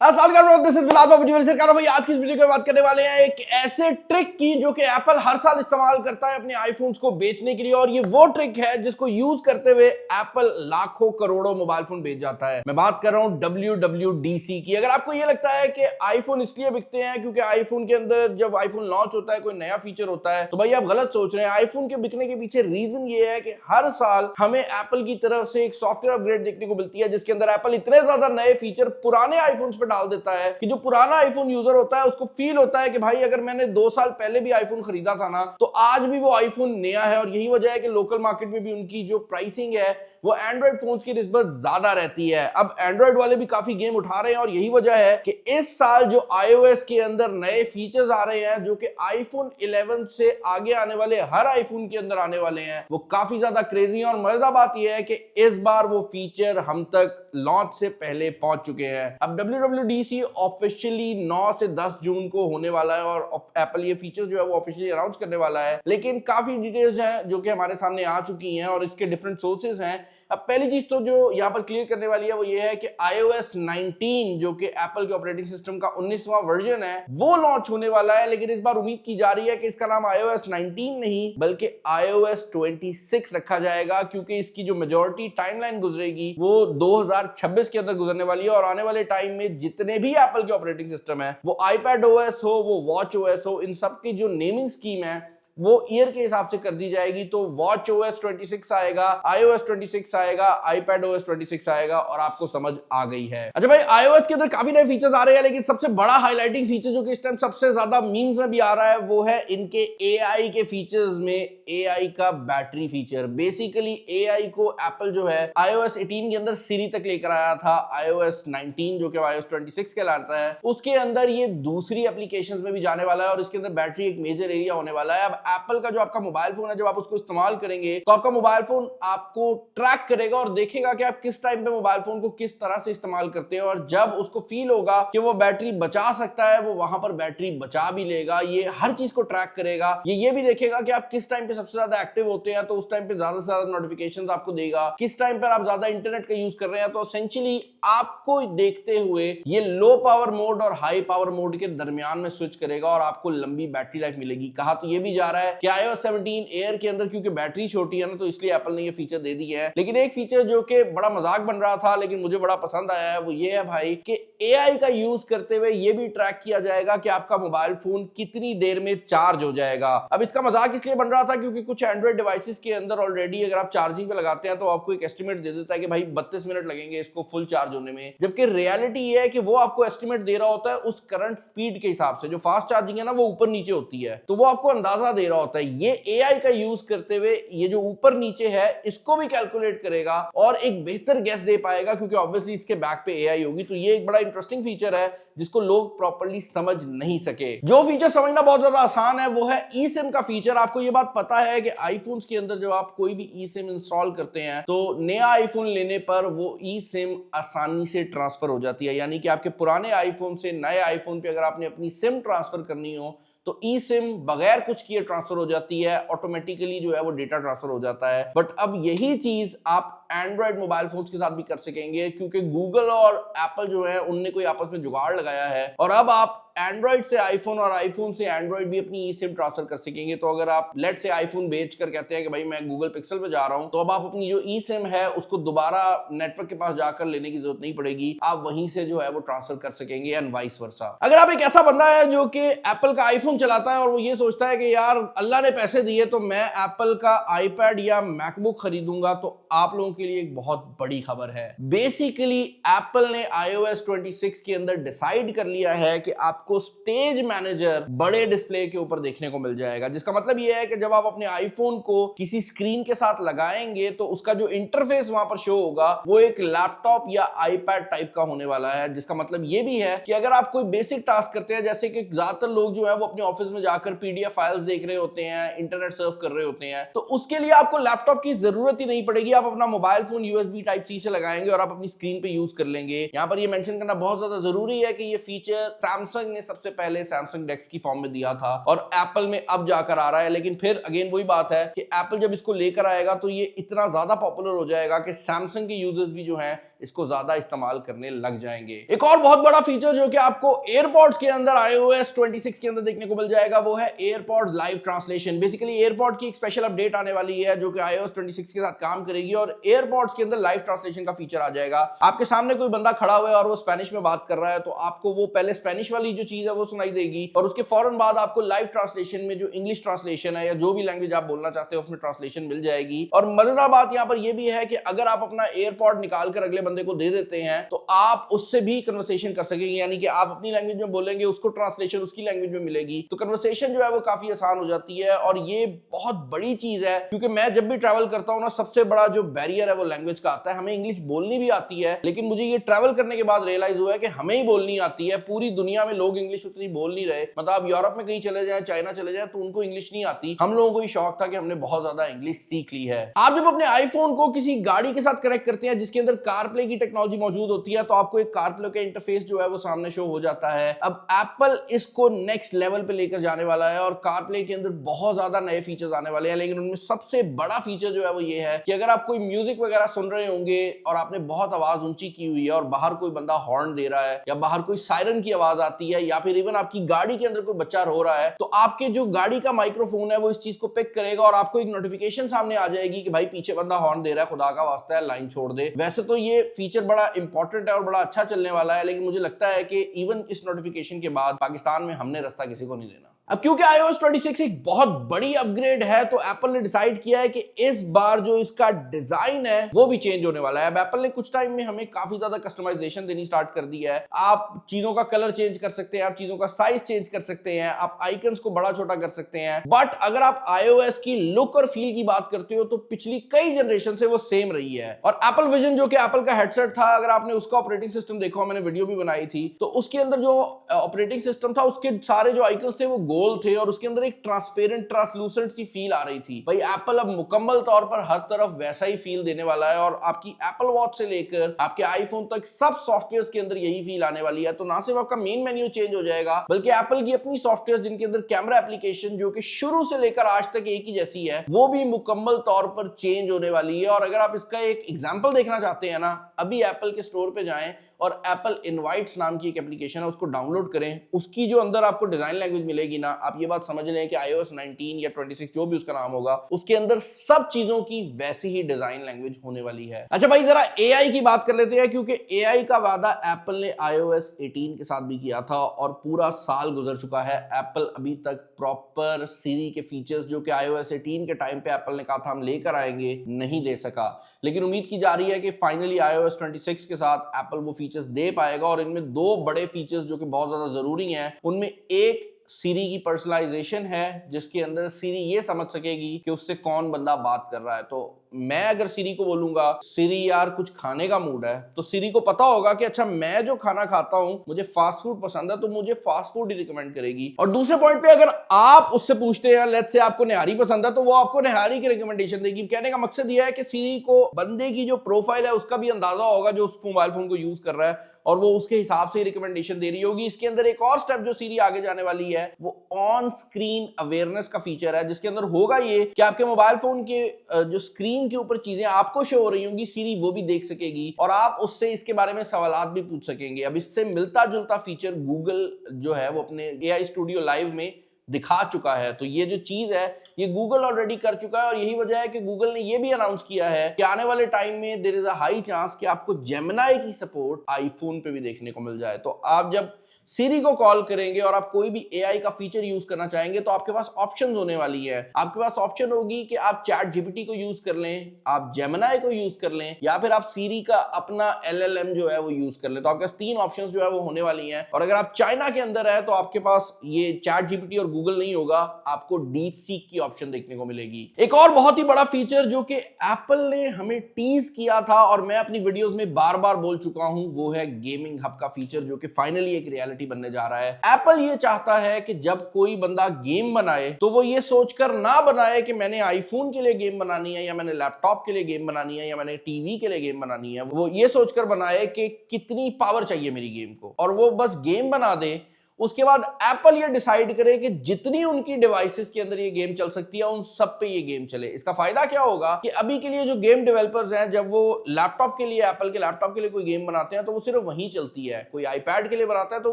भाई आज की इस वीडियो में बात करने वाले हैं एक ऐसे ट्रिक की जो कि एप्पल हर साल इस्तेमाल करता है अपने आईफोन्स को बेचने के लिए। और ये वो ट्रिक है जिसको यूज करते हुए एप्पल लाखों करोड़ों मोबाइल फोन बेच जाता है। मैं बात कर रहा हूं WWDC की। अगर आपको ये लगता है कि आईफोन इसलिए बिकते हैं क्योंकि आईफोन के अंदर जब आईफोन लॉन्च होता है कोई नया फीचर होता है, तो भाई आप गलत सोच रहे हैं। आईफोन के बिकने के पीछे रीजन ये है कि हर साल हमें एप्पल की तरफ से एक सॉफ्टवेयर अपग्रेड देखने को मिलती है जिसके अंदर एप्पल इतने ज्यादा नए फीचर पुराने आईफोन्स पे डाल देता है कि जो पुराना आईफोन यूजर होता है उसको फील होता है कि भाई अगर मैंने 2 साल पहले भी आईफोन खरीदा था ना तो आज भी वो आईफोन नया है। और यही वजह है कि लोकल मार्केट में भी उनकी जो प्राइसिंग है वो एंड्रॉइड फोन्स की निस्बत ज्यादा रहती है। अब एंड्रॉइड वाले भी काफी गेम उठा रहे हैं और यही वजह है कि इस साल जो iOS के अंदर नए फीचर्स आ रहे हैं जो कि आईफोन 11 से आगे आने वाले हर आईफोन के अंदर आने वाले हैं वो काफी ज्यादा क्रेजी है। और मजेदार बात यह है कि इस बार वो फीचर हम तक लॉन्च से पहले पहुंच चुके हैं। अब WWDC ऑफिशियली 9 से 10 जून को होने वाला है और एप्पल ये फीचर जो है वो ऑफिशियली अनाउंस करने वाला है। लेकिन काफी डिटेल्स हैं जो कि हमारे सामने आ चुकी हैं और इसके डिफरेंट सोर्सेज हैं। अब पहली चीज तो जो यहां पर क्लियर करने वाली है वो ये है कि iOS 19 जो कि एप्पल के ऑपरेटिंग सिस्टम का 19वां वर्जन है वो लॉन्च होने वाला है। लेकिन इस बार उम्मीद की जा रही है कि इसका नाम iOS 19 नहीं बल्कि iOS 26 रखा जाएगा क्योंकि इसकी जो मेजॉरिटी टाइमलाइन गुजरेगी वो 2026 के अंदर गुजरने वाली है। और आने वाले टाइम में जितने भी एप्पल के ऑपरेटिंग सिस्टम है वो iPadOS हो वो WatchOS हो इन सब की जो नेमिंग स्कीम है वो ईयर के हिसाब से कर दी जाएगी। तो WatchOS 26 आएगा, iOS 26 आएगा, iPadOS 26 आएगा और आपको समझ आ गई है। अच्छा भाई iOS के अंदर काफी नए फीचर्स आ रहे हैं लेकिन सबसे बड़ा हाईलाइटिंग फीचर जो कि इस टाइम सबसे ज्यादा मीम्स में भी आ रहा है वो है इनके AI के फीचर्स में AI का बैटरी फीचर। बेसिकली AI को एप्पल जो है iOS 18 के अंदर Siri तक लेकर आया था। iOS 19 जो कि iOS 26 कहलाता है उसके अंदर ये दूसरी एप्लीकेशंस में भी जाने वाला है और इसके अंदर बैटरी एक मेजर एरिया होने वाला है। अब एप्पल का जो आपका मोबाइल फोन है जब आप उसको इस्तेमाल करेंगे तो आपका मोबाइल फोन आपको ट्रैक करेगा और देखेगा कि आप किस टाइम पे मोबाइल फोन को किस तरह से इस्तेमाल करते हैं। और जब उसको फील होगा कि वो बैटरी बचा सकता है वो वहां पर बैटरी बचा भी लेगा। ये हर चीज को ट्रैक करेगा। ये भी देखेगा कि आप किस टाइम पे सबसे ज्यादा एक्टिव होते हैं तो उस टाइम पे ज्यादा से ज्यादा नोटिफिकेशंस आपको देगा। किस टाइम पर आप ज्यादा इंटरनेट का यूज कर रहे हैं तो एसेंशियली आपको देखते हुए ये लो पावर मोड और हाई पावर मोड के दरमियान में स्विच करेगा और आपको लंबी बैटरी लाइफ मिलेगी। कहा तो ये भी जा रहा है कि iOS 17 एयर के अंदर क्योंकि बैटरी छोटी है ना तो इसलिए एप्पल ने ये फीचर दे दी है। लेकिन एक फीचर जो कि बड़ा मजाक बन रहा था लेकिन मुझे बड़ा पसंद आया है वो ये है भाई कि AI का यूज करते हुए ये भी ट्रैक किया जाएगा कि आपका मोबाइल फोन कितनी देर में चार्ज हो जाएगा। अब इसका मजाक इसलिए बन रहा था क्योंकि कुछ एंड्रॉइड डिवाइसेस के अंदर ऑलरेडी अगर आप चार्जिंग पे लगाते हैं तो आपको एक एस्टिमेट दे देता है कि भाई 32 मिनट लगेंगे इसको फुल चार्ज होने में। जबकि रियलिटी ये है कि वो आपको एस्टिमेट दे रहा होता है उस करंट स्पीड के हिसाब से। जो फास्ट चार्जिंग है ना वो ऊपर नीचे होती है तो वो आपको अंदाजा दे रहा होता है। ये AI का यूज करते हुए ये जो ऊपर नीचे है इसको भी कैलकुलेट करेगा और एक बेहतर गेस दे पाएगा क्योंकि ऑब्वियसली इसके बैक पे AI होगी। तो ये एक बड़ा इंटरेस्टिंग फीचर है जिसको लोग प्रॉपर्ली समझ नहीं सके। जो फीचर समझना बहुत ज्यादा आसान है वो है eSIM का फीचर। आपको ये बात पता है कि आईफोन्स के अंदर जब आप कोई भी eSIM इंस्टॉल करते हैं तो नया आईफोन लेने पर वो eSIM आसानी से ट्रांसफर हो जाती है। यानी कि आपके पुराने आईफोन से नए आईफोन पे अगर आपने अपनी सिम ट्रांसफर करनी हो तो eSIM बगैर कुछ किए ट्रांसफर हो जाती है। ऑटोमेटिकली जो है वो डेटा ट्रांसफर हो जाता है। बट अब यही चीज आप एंड्रॉइड मोबाइल फोन्स के साथ भी कर सकेंगे क्योंकि गूगल और एप्पल जो है उनने कोई आपस में जुगाड़ लगाया है और अब आप एंड्रॉइड से आईफोन और आईफोन से एंड्रॉइड भी अपनी eSIM ट्रांसफर कर सकेंगे। तो अगर आप लेट से आईफोन बेचकर कहते हैं कि भाई मैं गूगल पिक्सल पे जा रहा हूं तो अब आप अपनी जो eSIM है उसको दोबारा नेटवर्क के पास जाकर लेने की जरूरत नहीं पड़ेगी। आप वहीं से जो है वो ट्रांसफर कर सकेंगे एंड वाइस वर्सा। अगर आप एक ऐसा बंदा है जो कि एप्पल का आईफोन चलाता है और वो ये सोचता है कि यार अल्लाह ने पैसे दिए तो मैं एप्पल का iPad या मैकबुक खरीदूंगा तो आप लोगों के लिए एक बहुत बड़ी खबर है। बेसिकली एप्पल ने iOS 26 के अंदर डिसाइड कर लिया है कि आपको स्टेज मैनेजर बड़े डिस्प्ले के ऊपर देखने को मिल जाएगा। जिसका मतलब यह है कि जब आप अपने आईफोन को किसी स्क्रीन के साथ लगाएंगे तो उसका जो इंटरफेस वहां पर शो होगा वो एक लैपटॉप या iPad टाइप का होने वाला है। जिसका मतलब यह भी है कि अगर आप कोई बेसिक टास्क करते हैं जैसे कि ज्यादातर लोग जो है वो अपने ऑफिस में जाकर PDF फाइल्स देख रहे होते हैं, इंटरनेट सर्फ कर रहे होते हैं, तो उसके लिए आपको लैपटॉप की जरूरत ही नहीं पड़ेगी। आप अपना मोबाइल फोन USB Type-C से लगाएंगे और आप अपनी स्क्रीन पे यूज कर लेंगे। यहां पर यह मेंशन करना बहुत ज्यादा जरूरी है कि यह फीचर सैमसंग ने सबसे पहले सैमसंग डेक्स की फॉर्म में दिया था और एप्पल में अब जाकर आ रहा है। लेकिन फिर अगेन वही बात है कि एप्पल जब इसको लेकर आएगा तो ये इतना ज्यादा पॉपुलर हो जाएगा कि सैमसंग के यूजर्स भी जो हैं इसको ज्यादा इस्तेमाल करने लग जाएंगे। एक और बहुत बड़ा फीचर जो कि आपको एयरपॉड्स के अंदर iOS 26 के अंदर देखने को मिल जाएगा वो है AirPods live translation. Basically AirPod की एक स्पेशल अपडेट आने वाली है जो कि iOS 26 के साथ काम करेगी और एयरपॉड्स के अंदर लाइव ट्रांसलेशन का फीचर आ जाएगा। आपके सामने कोई बंदा खड़ा हुआ है और वो स्पेनिश में बात कर रहा है तो आपको वो पहले स्पेनिश वाली जो चीज है वो सुनाई देगी और उसके फौरन बाद आपको लाइव ट्रांसलेशन में जो इंग्लिश ट्रांसलेशन है या जो भी लैंग्वेज आप बोलना चाहते हो उसमें ट्रांसलेशन मिल जाएगी। और मजेदार बात यहां पर यह भी है कि अगर आप अपना एयरपॉड निकाल कर अगले बंदे को दे देते हैं तो आप उससे भी कन्वर्सेशन कर सकेंगे, यानी कि आप अपनी लैंग्वेज में बोलेंगे, उसको ट्रांसलेशन उसकी लैंग्वेज में मिलेगी, तो कन्वर्सेशन जो है वो काफी आसान हो जाती है। और ये बहुत बड़ी चीज है क्योंकि मैं जब भी ट्रैवल करता हूं ना, सबसे बड़ा जो बैरियर है वो लैंग्वेज का आता है। हमें इंग्लिश बोलनी भी आती है लेकिन मुझे ये ट्रैवल करने के बाद रियलाइज हुआ है कि हमें ही बोलनी आती है, पूरी दुनिया में लोग इंग्लिश उतनी बोल नहीं रहे। मतलब आप यूरोप में कहीं चले जाए, चाइना चले जाए तो उनको इंग्लिश नहीं आती। हम लोगों को ही शौक था कि हमने बहुत ज्यादा इंग्लिश सीख ली है। आप जब अपने आईफोन को किसी गाड़ी के साथ कनेक्ट करते हैं जिसके अंदर कारप्ले की टेक्नोलॉजी मौजूद होती है तो आपको एक कारप्ले का इंटरफेस जो है वो सामने शो हो जाता है। अब एप्पल इसको नेक्स्ट लेवल पे लेकर जाने वाला है और कारप्ले के अंदर बहुत ज्यादा नए फीचर्स आने वाले हैं, लेकिन उनमें सबसे बड़ा फीचर जो है वो ये है कि अगर आप कोई म्यूजिक वगैरह सुन रहे होंगे और आपने बहुत आवाज ऊंची की हुई है और बाहर कोई बंदा हॉर्न दे रहा है या बाहर कोई सायरन की आवाज आती है या फिर इवन आपकी गाड़ी के अंदर कोई बच्चा रो रहा है तो आपके जो गाड़ी का माइक्रोफोन है वो इस चीज को पिक करेगा और आपको एक नोटिफिकेशन सामने आ जाएगी कि भाई पीछे बंदा हॉर्न दे रहा है, खुदा का वास्ता है लाइन छोड़ दे। वैसे तो ये फीचर बड़ा इंपॉर्टेंट है और बड़ा अच्छा चलने वाला है, लेकिन मुझे लगता है कि इवन इस नोटिफिकेशन के बाद पाकिस्तान में हमने रास्ता किसी को नहीं देना। अब क्योंकि iOS 26 एक बहुत बड़ी अपग्रेड है तो एप्पल ने डिसाइड किया है कि इस बार जो इसका डिजाइन है वो भी चेंज होने वाला है। अब एप्पल ने कुछ टाइम में हमें काफी ज्यादा कस्टमाइजेशन देनी स्टार्ट कर दी है। आप चीजों का कलर चेंज कर सकते हैं, आप चीजों का साइज चेंज कर सकते हैं, आप आइकन्स को बड़ा छोटा कर सकते हैं। बट अगर आप iOS की लुक और फील की बात करते हो तो पिछली कई जनरेशन से वो सेम रही है। और एप्पल विजन जो कि एप्पल का हेडसेट था, अगर आपने उसका ऑपरेटिंग सिस्टम देखा, मैंने वीडियो भी बनाई थी, तो उसके अंदर जो ऑपरेटिंग सिस्टम था उसके सारे जो आइकन्स थे वो गोल थे और उसके अंदर एक ट्रांसपेरेंट ट्रांसलूसेंट सी फील आ रही थी। भाई एप्पल अब मुकम्मल तौर पर हर तरफ वैसा ही फील देने वाला है और आपकी एप्पल वॉच से लेकर आपके आईफोन तक सब सॉफ्टवेयर्स के अंदर यही फील आने वाली है। तो ना सिर्फ आपका मेन मेन्यू चेंज हो जाएगा बल्कि एप्पल की अपनी सॉफ्टवेयर जिनके अंदर कैमरा एप्लीकेशन जो कि शुरू से लेकर आज तक एक ही जैसी है वो भी मुकम्मल तौर पर चेंज होने वाली है। और अगर आप इसका एक एग्जांपल देखना चाहते हैं ना, अभी एप्पल के स्टोर पे जाएं और एप्पल इनवाइट्स नाम की एक एप्लीकेशन है उसको डाउनलोड करें। उसकी जो अंदर आपको डिजाइन लैंग्वेज मिलेगी ना, आप ये बात समझ लें कि iOS 19 या 26 जो भी उसका नाम होगा उसके अंदर सब चीजों की वैसी ही डिजाइन लैंग्वेज होने वाली है। अच्छा भाई जरा AI की बात कर लेते हैं क्योंकि AI का वादा एप्पल ने iOS 18 के साथ भी किया था और पूरा साल गुजर चुका है। एप्पल अभी तक प्रॉपर सीरी के फीचर्स जो कि iOS 18 के टाइम पे एप्पल ने कहा था हम लेकर आएंगे नहीं दे सका, लेकिन उम्मीद की जा रही है कि फाइनली iOS 26 के साथ एप्पल वो फीचर्स दे पाएगा। और इनमें दो बड़े फीचर्स जो कि बहुत ज्यादा जरूरी हैं, उनमें एक सीरी की पर्सनलाइजेशन है जिसके अंदर सीरी ये समझ सकेगी कि उससे कौन बंदा बात कर रहा है। तो मैं अगर सीरी को बोलूंगा सीरी यार कुछ खाने का मूड है, तो सीरी को पता होगा कि अच्छा मैं जो खाना खाता हूं मुझे फास्ट फूड पसंद है तो मुझे फास्ट फूड ही रिकमेंड करेगी। और दूसरे पॉइंट पे अगर आप उससे पूछते हैं लेट्स से आपको निहारी पसंद है तो वो आपको निहारी की रिकमेंडेशन देगी। कहने का मकसद यह है कि सीरी को बंदे की जो प्रोफाइल है उसका भी अंदाजा होगा जो उस मोबाइल फोन को यूज कर रहा है और वो उसके हिसाब से ही रिकमेंडेशन दे रही होगी। इसके अंदर एक और स्टेप जो सीरी आगे जाने वाली है वो ऑन स्क्रीन अवेयरनेस का फीचर है, जिसके अंदर होगा ये कि आपके मोबाइल फोन के जो स्क्रीन के ऊपर चीजें आपको शो हो रही होंगी सीरी वो भी देख सकेगी और आप उससे इसके बारे में सवालात भी पूछ सकेंगे। अब इससे मिलता जुलता फीचर गूगल जो है वो अपने AI स्टूडियो लाइव में दिखा चुका है। तो ये जो चीज है ये गूगल ऑलरेडी कर चुका है और यही वजह है कि गूगल ने ये भी अनाउंस किया है कि आने वाले टाइम में there is a high chance कि आपको जेमिनी की सपोर्ट आईफोन पे भी देखने को मिल जाए। तो आप जब सीरी को कॉल करेंगे और आप कोई भी AI का फीचर यूज करना चाहेंगे तो आपके पास ऑप्शंस होने वाली है। आपके पास ऑप्शन होगी कि आप चैट जीपीटी को यूज कर लें, आप जेमिनी को यूज कर लें या फिर आप सीरी का अपना LLM जो है वो यूज कर लें। तो आपके पास तीन ऑप्शंस जो है वो होने वाली हैं। और अगर आप चाइना के अंदर है तो आपके पास ये चैट जीपीटी और गूगल नहीं होगा, आपको डीप सीक की ऑप्शन देखने को मिलेगी। एक और बहुत ही बड़ा फीचर जो कि एप्पल ने हमें टीज किया था और मैं अपनी वीडियोस में बार बार बोल चुका हूं वो है गेमिंग हब का फीचर जो कि फाइनली एक रियलिटी बनने जा रहा है। एप्पल ये चाहता है कि जब कोई बंदा गेम बनाए तो वो ये सोचकर ना बनाए कि मैंने आईफोन के लिए गेम बनानी है या मैंने लैपटॉप के लिए गेम बनानी है या मैंने टीवी के लिए गेम बनानी है। वो ये सोचकर बनाए कि कितनी पावर चाहिए मेरी गेम को और वो बस गेम बना दे उसके बाद एप्पल ये डिसाइड करे कि जितनी उनकी डिवाइसेस के अंदर ये गेम चल सकती है उन सब पे ये गेम चले। इसका फायदा क्या होगा कि अभी के लिए जो गेम डेवलपर्स हैं, जब वो लैपटॉप के लिए, एप्पल के लैपटॉप के लिए कोई गेम बनाते हैं तो वो सिर्फ वहीं चलती है, कोई आईपैड के लिए बनाता है तो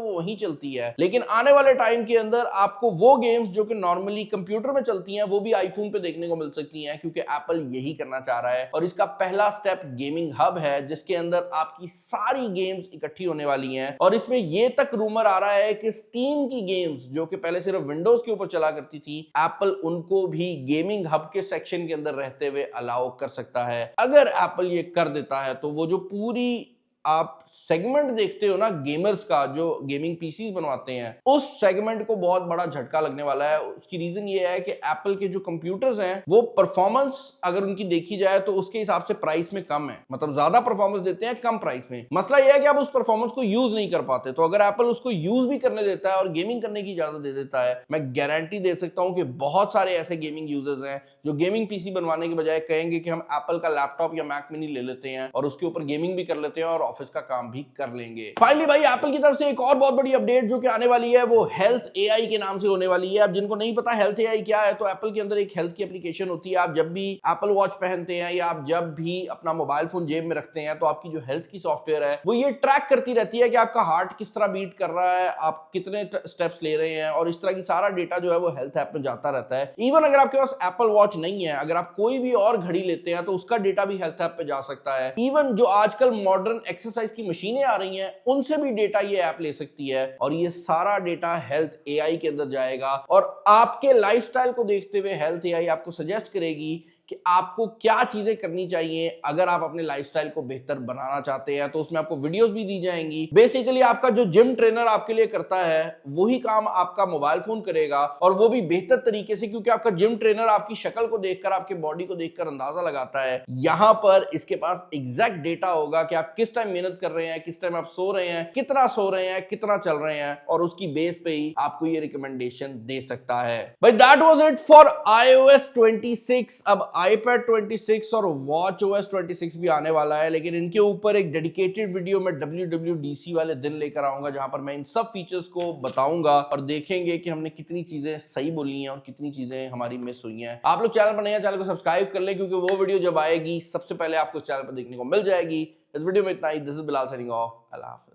वो वहीं चलती है। लेकिन आने वाले टाइम के अंदर आपको वो गेम्स जो कि नॉर्मली कंप्यूटर में चलती हैं वो भी आईफोन पे देखने को मिल सकती हैं, क्योंकि एप्पल यही करना चाह रहा है। और इसका पहला स्टेप गेमिंग हब है, जिसके अंदर आपकी सारी गेम्स इकट्ठी होने वाली हैं। और इसमें यह तक रूमर आ रहा है कि स्टीम की गेम्स जो कि पहले सिर्फ विंडोज के ऊपर चला करती थी, एप्पल उनको भी गेमिंग हब के सेक्शन के अंदर रहते हुए अलाउ कर सकता है। अगर एप्पल ये कर देता है तो वो जो पूरी आप सेगमेंट देखते हो ना गेमर्स का, जो गेमिंग पीसीज बनवाते हैं, उस सेगमेंट को बहुत बड़ा झटका लगने वाला है। उसकी रीजन ये है कि एप्पल के जो कंप्यूटर्स हैं वो परफॉर्मेंस अगर उनकी देखी जाए तो उसके हिसाब से प्राइस में कम है, मतलब ज्यादा परफॉर्मेंस देते हैं कम प्राइस में। मसला यह है कि आप उस परफॉर्मेंस को यूज नहीं कर पाते। तो अगर एप्पल उसको यूज भी करने देता है और गेमिंग करने की इजाजत दे देता है, मैं गारंटी दे सकता हूं कि बहुत सारे ऐसे गेमिंग यूजर्स हैं जो गेमिंग पीसी बनवाने के बजाय कहेंगे कि हम एप्पल का लैपटॉप या मैक मिनी ले लेते हैं और उसके ऊपर गेमिंग भी कर लेते हैं और ऑफिस का काम भी कर लेंगे। फाइनली भाई एप्पल की तरफ से एक और बहुत बड़ी अपडेट जो कि आने वाली है वो हेल्थ एआई के नाम से होने वाली है। अब जिनको नहीं पता हेल्थ एआई क्या है, तो एप्पल के अंदर एक हेल्थ की एप्लीकेशन होती है। आप जब भी एप्पल वॉच पहनते हैं या आप जब भी अपना मोबाइल फोन जेब में रखते हैं तो आपकी जो हेल्थ की सॉफ्टवेयर है वो ये ट्रैक करती रहती है कि आपका हार्ट किस तरह बीट कर रहा है, आप कितने स्टेप्स ले रहे हैं, और इस तरह की सारा डेटा जो है वो हेल्थ ऐप में जाता रहता है। इवन अगर आपके पास एप्पल वॉच नहीं है, अगर आप कोई भी और घड़ी लेते हैं तो उसका डेटा भी हेल्थ ऐप पे जा सकता है। इवन जो आजकल मॉडर्न एक्सरसाइज की मशीनें आ रही हैं उनसे भी डेटा ये ऐप ले सकती है, और ये सारा डेटा हेल्थ एआई के अंदर जाएगा और आपके लाइफस्टाइल को देखते हुए हेल्थ एआई आपको सजेस्ट करेगी कि आपको क्या चीजें करनी चाहिए अगर आप अपने लाइफस्टाइल को बेहतर बनाना चाहते हैं। तो उसमें आपको वीडियोस भी दी जाएंगी। बेसिकली आपका जो जिम ट्रेनर आपके लिए करता है वही काम आपका मोबाइल फोन करेगा, और वो भी बेहतर तरीके से, क्योंकि आपका जिम ट्रेनर आपकी शक्ल को देखकर, आपके बॉडी को देखकर अंदाजा लगाता है। यहां पर इसके पास एग्जैक्ट डेटा होगा कि आप किस टाइम मेहनत कर रहे हैं, किस टाइम आप सो रहे हैं, कितना सो रहे हैं, कितना चल रहे हैं, और उसकी बेस पे ही आपको ये रिकमेंडेशन दे सकता है। भाई that was it for iOS 26। अब iPad 26 और watchOS 26 भी आने वाला है, लेकिन इनके ऊपर एक डेडिकेटेड वीडियो मैं WWDC वाले दिन लेकर आऊंगा, जहां पर मैं इन सब फीचर्स को बताऊंगा और देखेंगे कि हमने कितनी चीजें सही बोली हैं और कितनी चीजें हमारी मिस हुई हैं। आप लोग चैनल पर नए हैं, चैनल को सब्सक्राइब कर लें, क्योंकि वो वीडियो जब आएगी सबसे पहले आपको चैनल पर देखने को मिल जाएगी। इस वीडियो में इतना ही। This is Bilal signing off. अल्लाह हाफिज।